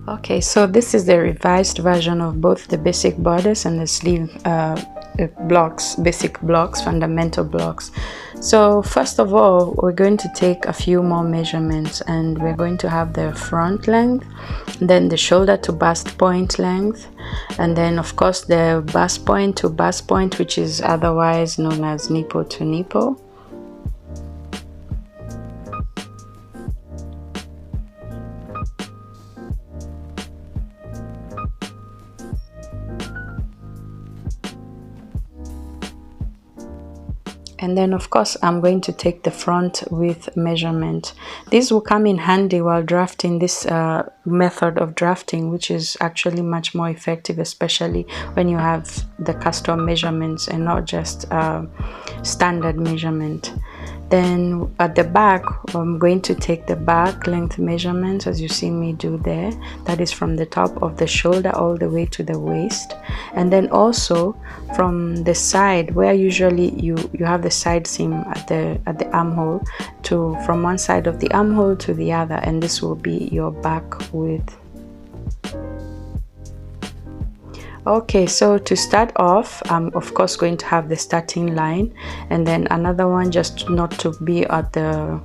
Okay, so this is the revised version of both the basic bodice and the sleeve blocks, basic blocks, fundamental blocks. So first of all, we're going to take a few more measurements, and we're going to have the front length, then the shoulder to bust point length, and then of course the bust point to bust point, which is otherwise known as nipple to nipple. And then of course I'm going to take the front width measurement. This will come in handy while drafting this method of drafting, which is actually much more effective, especially when you have the custom measurements and not just standard measurement. Then at the back, I'm going to take the back length measurement, as you see me do there. That is from the top of the shoulder all the way to the waist. And then also from the side, where usually you have the side seam at the armhole, from one side of the armhole to the other, and this will be your back width. Okay, so to start off, I'm of course going to have the starting line, and then another one just not to be at the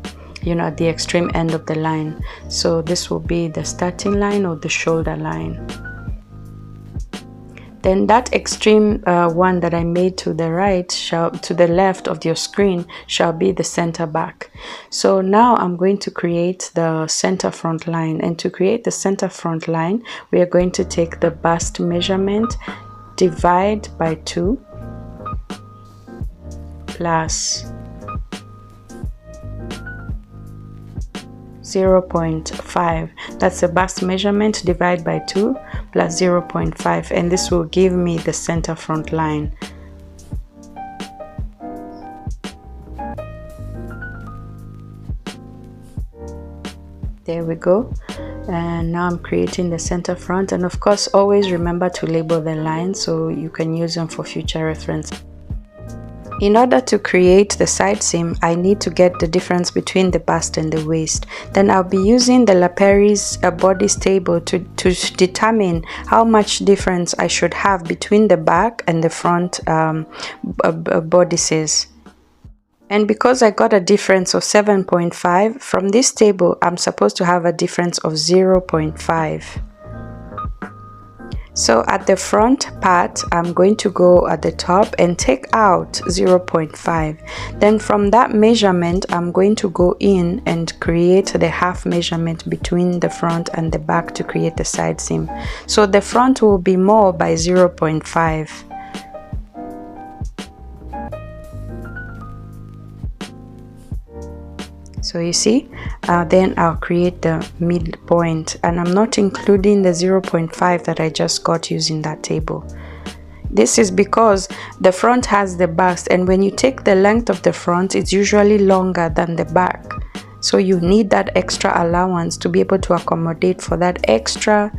at the extreme end of the line. So this will be the starting line or the shoulder line. Then that extreme one that I made to the right, to the left of your screen, shall be the center back. So now I'm going to create the center front line, and to create the center front line, we are going to take the bust measurement, divide by 2, plus 0.5. That's the bust measurement, divide by 2 plus 0.5, and this will give me the center front line. There we go. And now I'm creating the center front, and of course always remember to label the lines so you can use them for future reference. In order to create the side seam, I need to get the difference between the bust and the waist. Then I'll be using the Laperi's bodice table to determine how much difference I should have between the back and the front bodices. And because I got a difference of 7.5, from this table I'm supposed to have a difference of 0.5. So at the front part, I'm going to go at the top and take out 0.5. Then from that measurement, I'm going to go in and create the half measurement between the front and the back to create the side seam. So the front will be more by 0.5. So you see, then I'll create the midpoint, and I'm not including the 0.5 that I just got using that table. This is because the front has the bust, and when you take the length of the front, it's usually longer than the back. So you need that extra allowance to be able to accommodate for that extra,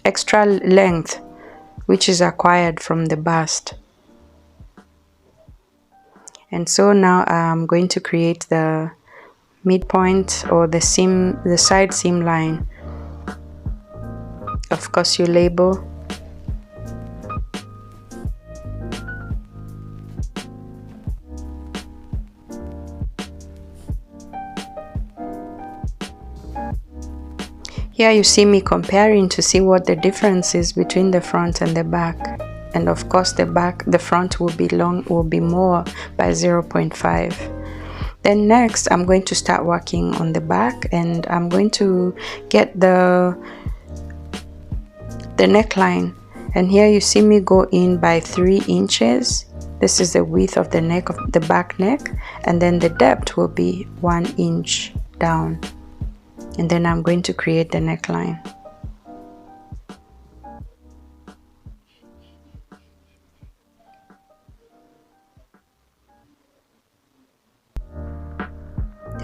extra length, which is acquired from the bust. And so now I'm going to create the midpoint or the side seam line. Of course, you label. Here you see me comparing to see what the difference is between the front and the back. And of course the front will be more by 0.5. Then next I'm going to start working on the back, and I'm going to get the neckline. And here you see me go in by 3 inches. This is the width of the neck, of the back neck, and then the depth will be 1 inch down. And then I'm going to create the neckline.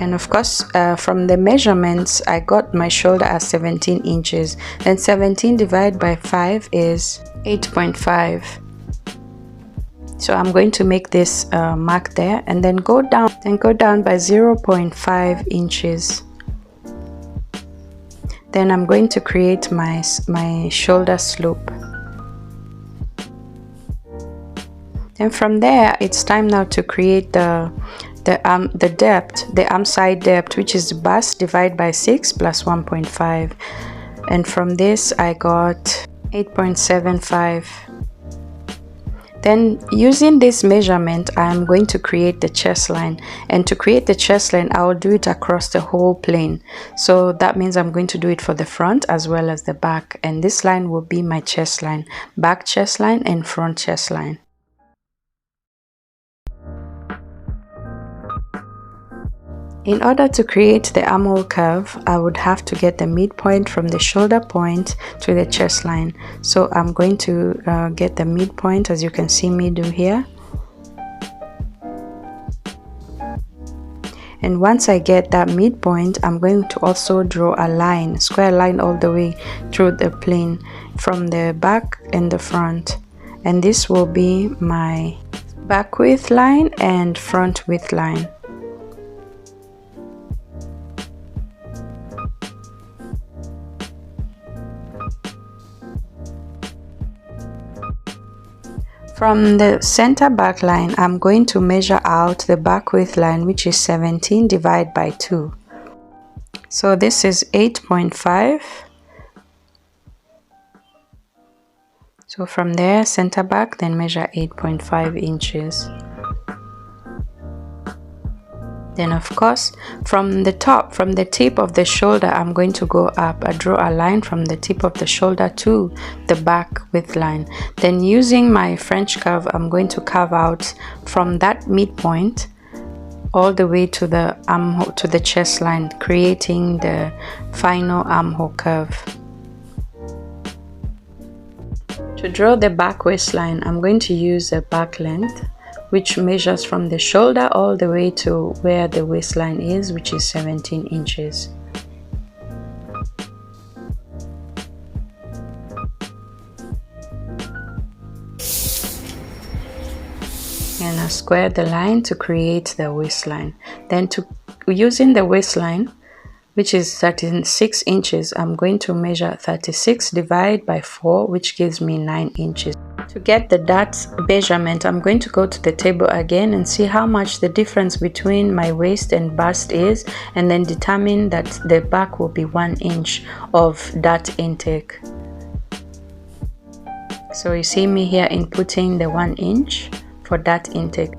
And of course, from the measurements, I got my shoulder as 17 inches. Then 17 divided by 5 is 8.5. So I'm going to make this mark there, and then go down by 0.5 inches. Then I'm going to create my shoulder slope. And from there, it's time now to create the depth, the arm side depth, which is bust divided by 6 plus 1.5. And from this, I got 8.75. Then using this measurement, I'm going to create the chest line. And to create the chest line, I will do it across the whole plane. So that means I'm going to do it for the front as well as the back. And this line will be my chest line, back chest line and front chest line. In order to create the armhole curve, I would have to get the midpoint from the shoulder point to the chest line. So I'm going to get the midpoint, as you can see me do here. And once I get that midpoint, I'm going to also draw a line, square line all the way through the plane from the back and the front. And this will be my back width line and front width line. From the center back line, I'm going to measure out the back width line, which is 17 divided by 2. So this is 8.5. So from there, center back, then measure 8.5 inches. Then of course, from the top, from the tip of the shoulder, I'm going to go up. I draw a line from the tip of the shoulder to the back width line. Then using my French curve, I'm going to carve out from that midpoint all the way to the armhole, to the chest line, creating the final armhole curve. To draw the back waistline, I'm going to use a back length, which measures from the shoulder all the way to where the waistline is, which is 17 inches. And I square the line to create the waistline. Then using the waistline, which is 36 inches, I'm going to measure 36 divided by 4, which gives me 9 inches. To get the dart measurement, I'm going to go to the table again and see how much the difference between my waist and bust is, and then determine that the back will be 1 inch of dart intake. So you see me here inputting the 1 inch for dart intake.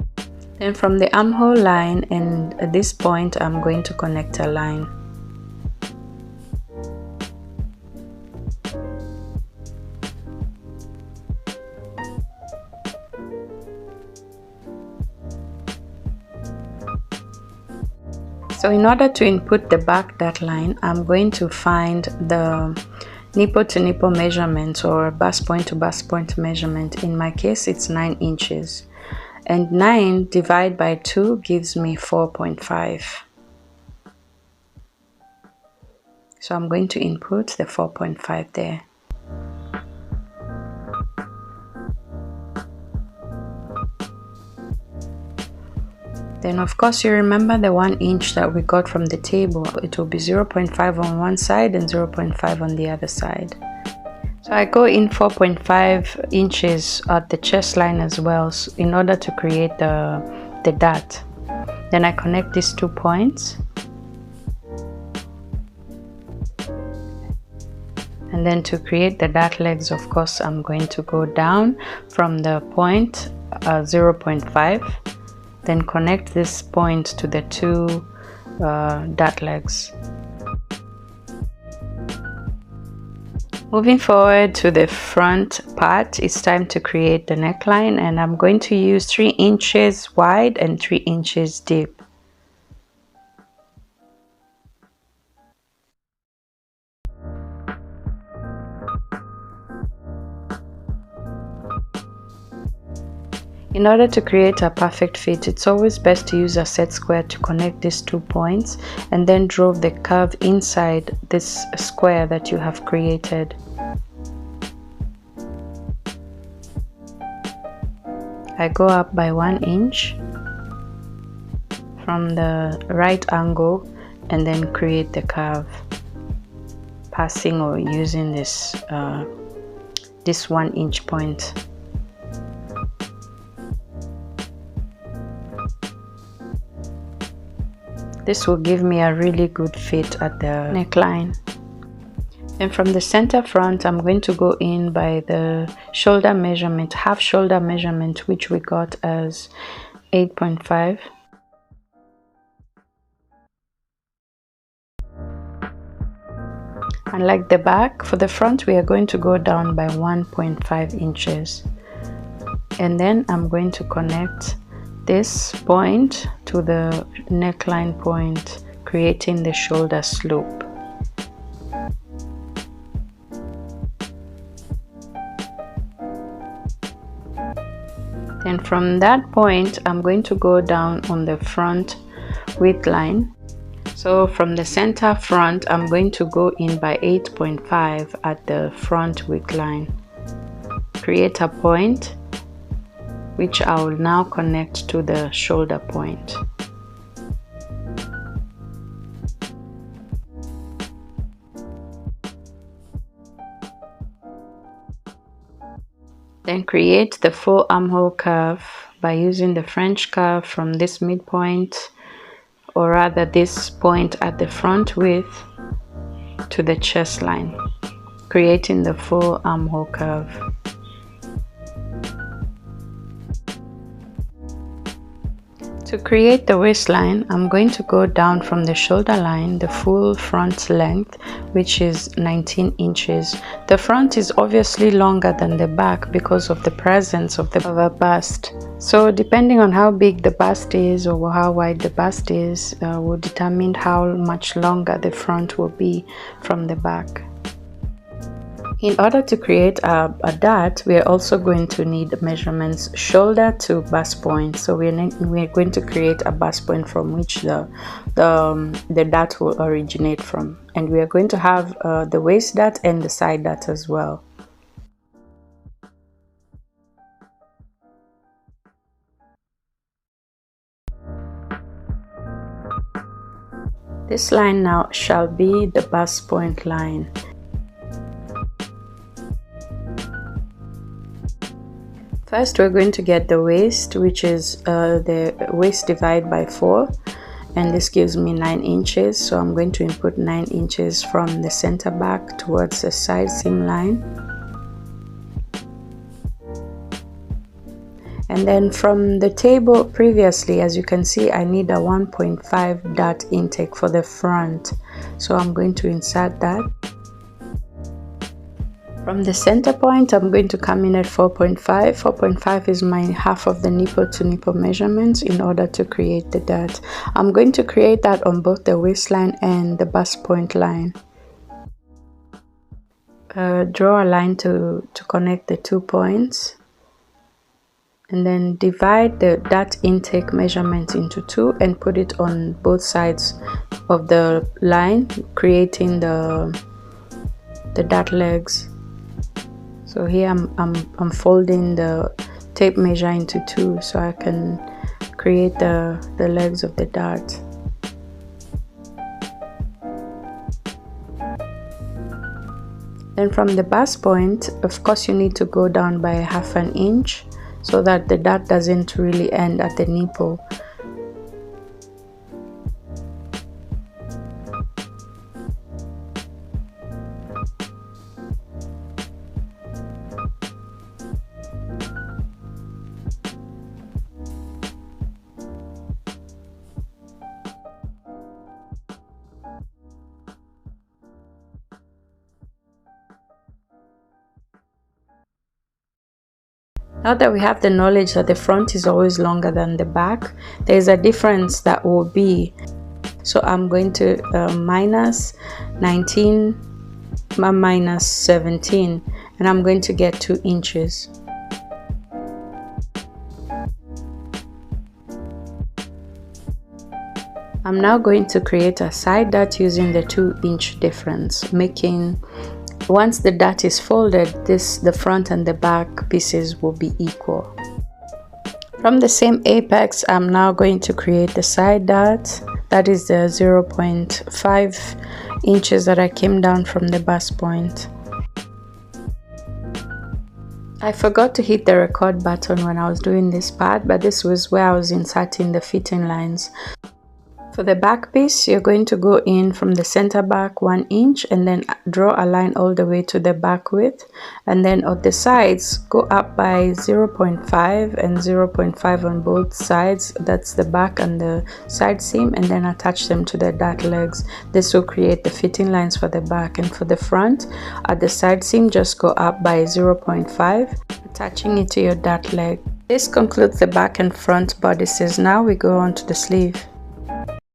Then from the armhole line, and at this point I'm going to connect a line. So in order to input the back dart line, I'm going to find the nipple to nipple measurement, or bust point to bust point measurement. In my case, it's 9 inches. And 9 divided by 2 gives me 4.5. So I'm going to input the 4.5 there. Then of course you remember the 1 inch that we got from the table. It will be 0.5 on one side and 0.5 on the other side. So I go in 4.5 inches at the chest line as well, in order to create the dart. Then I connect these 2 points. And then to create the dart legs, of course, I'm going to go down from the point 0.5. Then connect this point to the 2 dart legs. Moving forward to the front part, it's time to create the neckline, and I'm going to use 3 inches wide and 3 inches deep. In order to create a perfect fit, it's always best to use a set square to connect these 2 points, and then draw the curve inside this square that you have created. I go up by 1 inch from the right angle and then create the curve. passing or using this 1 inch point. This will give me a really good fit at the neckline. And from the center front, I'm going to go in by the shoulder measurement, half shoulder measurement, which we got as 8.5. And like the back, for the front, we are going to go down by 1.5 inches. And then I'm going to connect this point to the neckline point, creating the shoulder slope. Then from that point, I'm going to go down on the front width line. So from the center front, I'm going to go in by 8.5 at the front width line. Create a point, which I will now connect to the shoulder point. Then create the full armhole curve by using the French curve from this midpoint, or rather this point at the front width, to the chest line, creating the full armhole curve. To create the waistline, I'm going to go down from the shoulder line the full front length, which is 19 inches. The front is obviously longer than the back because of the presence of a bust. So depending on how big the bust is or how wide the bust is, will determine how much longer the front will be from the back. In order to create a dart, we are also going to need measurements shoulder to bust point. So we're going to create a bust point from which the dart will originate from, and we are going to have the waist dart and the side dart as well. This line now shall be the bust point line. First, we're going to get the waist, which is the waist divided by 4, and this gives me 9 inches. So I'm going to input 9 inches from the center back towards the side seam line. And then from the table previously, as you can see, I need a 1.5 dart intake for the front. So I'm going to insert that. From the center point, I'm going to come in at 4.5. 4.5 is my half of the nipple to nipple measurements in order to create the dart. I'm going to create that on both the waistline and the bust point line. Draw a line to connect the 2 points. And then divide the dart intake measurement into 2 and put it on both sides of the line, creating the dart legs. So here I'm folding the tape measure into 2 so I can create the legs of the dart. Then from the bust point, of course, you need to go down by 1/2 inch so that the dart doesn't really end at the nipple. Now that we have the knowledge that the front is always longer than the back, there is a difference that will be. So I'm going to minus 19 minus 17, and I'm going to get 2 inches. I'm now going to create a side dart using the 2-inch difference, making, once the dart is folded, the front and the back pieces will be equal. From the same apex, I'm now going to create the side dart. That is the 0.5 inches that I came down from the bust point. I forgot to hit the record button when I was doing this part, but this was where I was inserting the fitting lines. For the back piece, you're going to go in from the center back 1 inch and then draw a line all the way to the back width, and then on the sides go up by 0.5 and 0.5 on both sides. That's the back and the side seam, and then attach them to the dart legs. This will create the fitting lines for the back. And for the front, at the side seam, just go up by 0.5, attaching it to your dart leg. This concludes the back and front bodices. Now we go on to the sleeve.